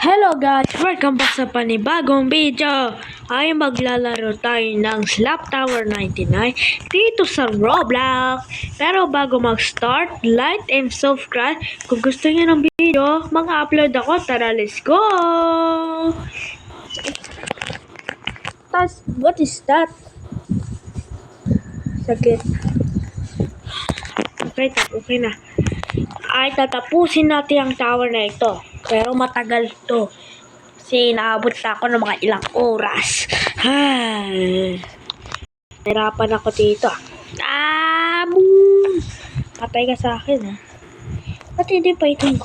Hello guys! Welcome back sa panibagong video! Ay maglalaro tayo ng Slap Tower 99 dito sa Roblox. Pero bago mag-start, like and subscribe. Kung gusto niyo ng video, mag-upload ako. Tara, let's go! What is that? Saglit. Okay na. Ay tatapusin natin ang tower na ito. Pero matagal to. Kasi naabot na ako ng mga ilang oras. Nahirapan ako dito. Boom! Patay ka sa akin, ha? Ba't hindi pa itong ko?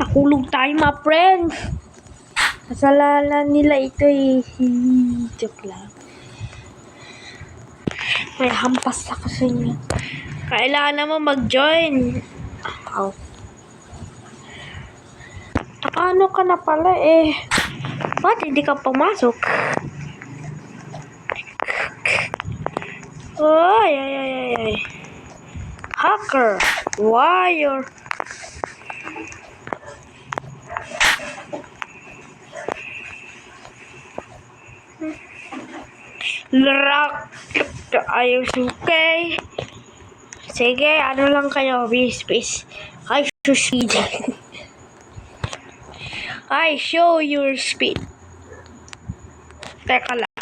Nakulog tayo, mga friends. Kasalanan nila ito, eh. Joke lang. May hampas ako sa inyo. Kailangan naman mag-join. Ano ka na pala eh? Ba't hindi ka pumasok? Ay. Hacker. Wire. Lock. Ayos, okay. Sige, ano lang kayo, space. I show speed. I show your speed. Teka lang.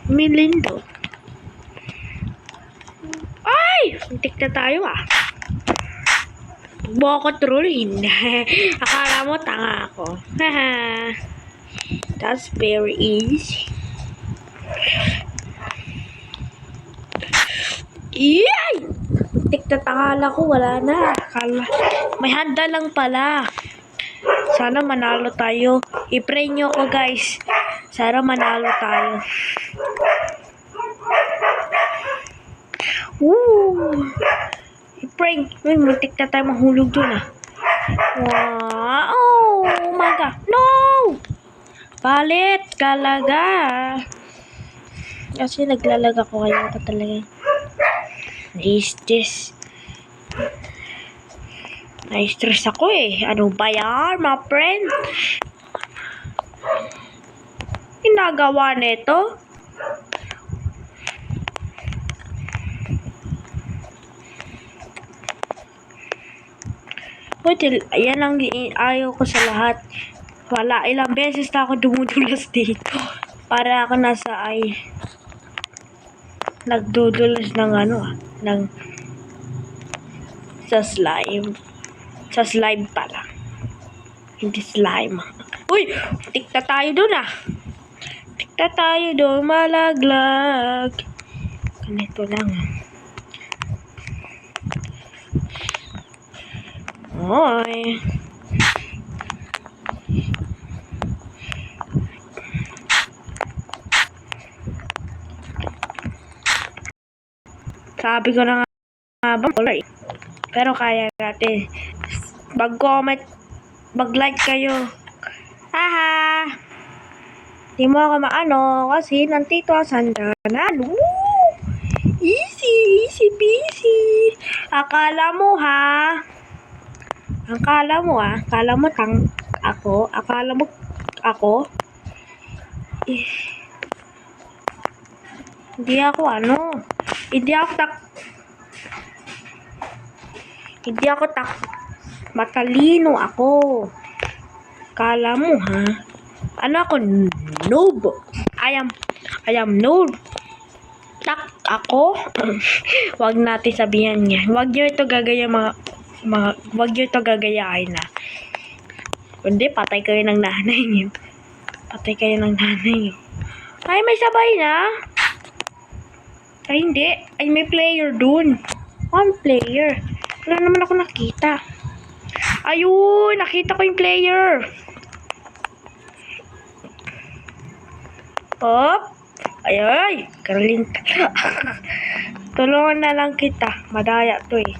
Milindo. Ay! Muntik na tayo, ah. Huwag ako trolling. Akala mo tanga ako. That's very easy. Yay! Tik na takala ko, wala na. May handa lang pala. Sana manalo tayo. I-pray nyo ko, guys. Sana manalo tayo. Woo! I-pray. Uy, muntik na tayo mahulog dun, ah. Wow! Oh my God. No! Palit talaga. Kasi naglalag ako kaya ka talaga. Is this? Na-stress ako eh. Ano ba yan, my friend? Ginagawa nito? Ayan ang ayaw ko sa lahat. Wala, ilang beses na ako dumudulas dito. Para ako nasa nagdudulas ng sa slime. Sa slime pala. Hindi slime. Uy! Tikta tayo dun, ah. Tikta tayo dun, malaglag. Ganito lang, ah. Oy. Sabi ko na nga ba, pero kaya natin. Mag-comment, mag-like kayo. Haha! Di mo ako maano kasi nandito Sandra na. Easy peasy. Akala mo ako. Hindi ako matalino ako. Kala mo, ha? Ano ako? Noob. I am noob. Ako? Wag natin sabihan niya. Wag niyo ito wag niyo ito gagayahin, na. Kundi, patay kayo ng nanay niyo. Ay, may sabay na. Ay, hindi. Ay, may player dun. One player. Wala naman ako nakita. Ayun! Nakita ko yung player. Op! Ay! Caroline. Tulungan na lang kita. Madaya to, eh.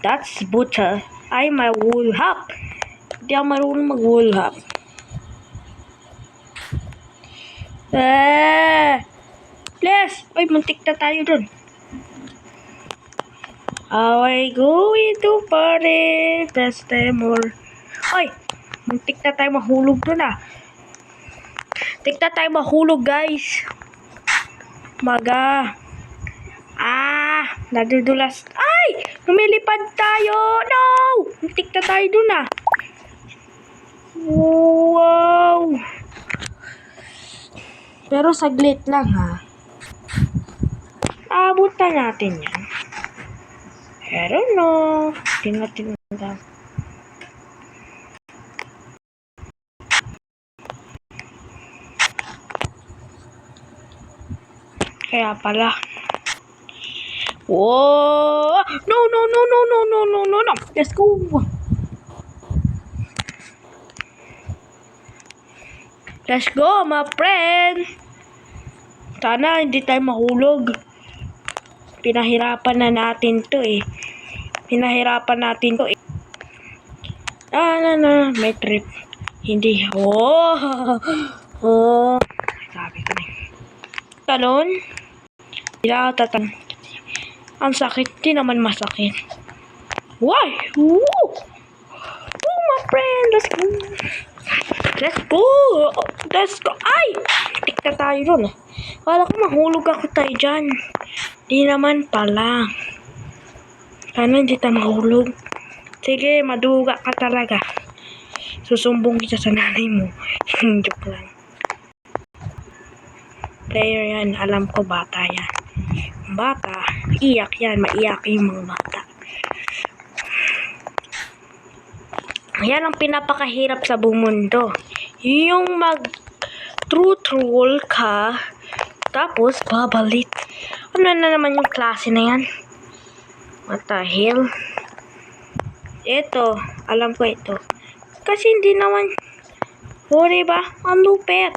That's butter. Ay, may wool hop. Hindi ako marunong mag-wool hop. Please! Uy, muntik na tayo dun. I going to party, best time more. Uy, muntik na tayo mahulog dun ah. Muntik na tayo mahulog guys. Nadudulas. Ay! Lumilipad tayo! No! Muntik na tayo dun ah. Wow! Pero saglit lang ha. Abot na natin yan. I don't know. Tingnan lang. Kaya pala. Whoa! No! Let's go! Let's go, my friend! Sana hindi tayo mahulog. Pinahirapan na natin to eh. May trip. Hindi. Sabi ko na. Talon? Ang sakit, di naman masakit. Why? Woo! Oh, my friend, let's go. Ay! Tik na tayo dun. Kala ko mahulog ako tayo dyan. Di naman pala. Sana hindi tayo mahulog. Sige, maduga ka talaga. Susumbong kita sa nanay mo. Joke lang. Player yan. Alam ko bata yan. Bata, iyak yan. Maiyak yung mga bata. Yan ang pinapakahirap sa buong mundo. Yung mag-true ka, tapos babalik. Ano na naman yung klase na yan? What the hell? Ito, alam ko ito. Kasi hindi naman, diba? Ang lupet.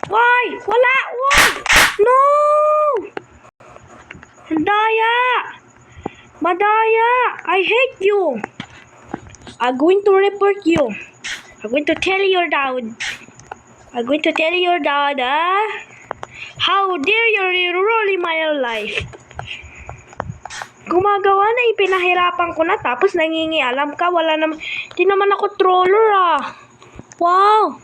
Why? Wala! Why? No! Madaya! I hate you! I'm going to report you. I'm going to tell your dad. How dare you ruin my life? Gumagawa na, ipinahirapan ko na, tapos nangingialam ka, di naman ako troller ah. Wow!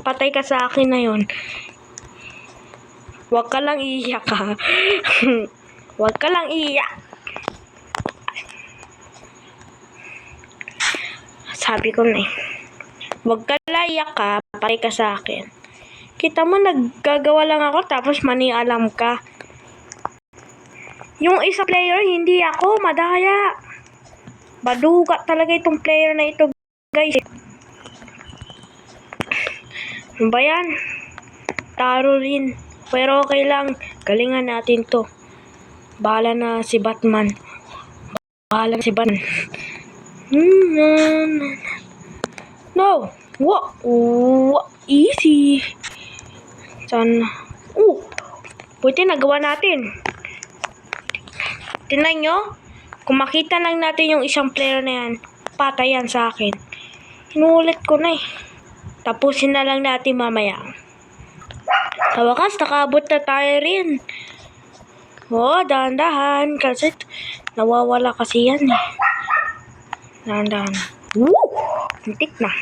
Patay ka sa akin na yun. Huwag ka lang iiyak ha. Huwag ka lang iiyak. Sabi ko na eh. Huwag ka lang iiyak ka, patay ka sa akin. Kita mo, naggagawa lang ako, tapos manialam ka. Yung isa player, hindi ako, madaya. Baduga talaga itong player na ito, guys. Ano ba yan? Taro rin. Pero okay lang. Galingan natin to. Bahala na si Batman. No! Easy. Sana. Buti nagawa natin. Tingnan nyo. Kung makita lang natin yung isang player na yan, patay yan sa akin. Inuulit ko na eh. Tapusin na lang natin mamaya. Sa wakas, nakaabot na tayo rin. Dahan-dahan. Kasi nawawala kasi yan eh. Dahan-dahan. Hintik na.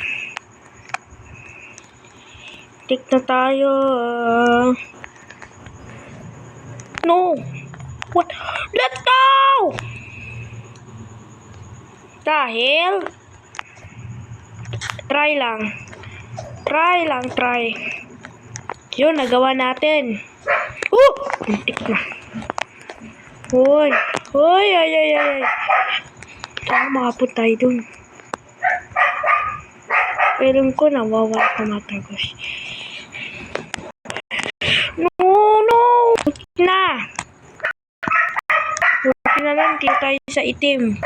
Hintik na tayo. No. What? Let's go! Dahil try lang. Yun, nagawa natin. Hintik na. Ay. Saan makapot tayo dun? Pero ko nawawala ka matagos. No! Buti na lang, di tayo sa itim.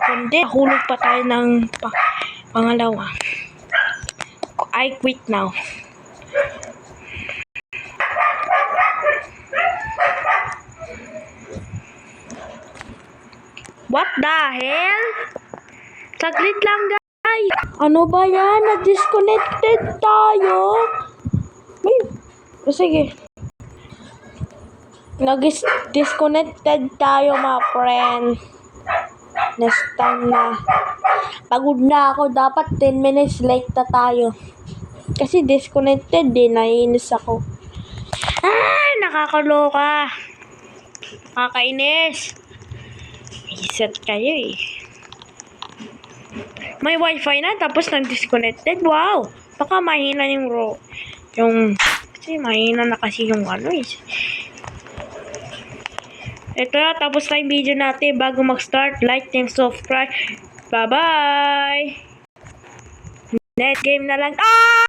Kundi, hulog pa tayo ng pangalawa. I quit now. What the hell? Saglit lang guys. Ano ba yan? Na-disconnected tayo? Ay, sige. Nag-disconnected tayo, mga friend. Next time na. Pagod na ako. Dapat 10 minutes late na tayo. Kasi disconnected din. Naiinis ako. Ah! Nakakaloka. Nakakainis. Reset kayo eh. May wifi na tapos nag-disconnected. Wow! Baka mahina yung kasi mahina na kasi yung ano eh. Ito na, tapos na yung video natin. Bago mag-start, like and subscribe. Bye-bye! Next game na lang. Ah!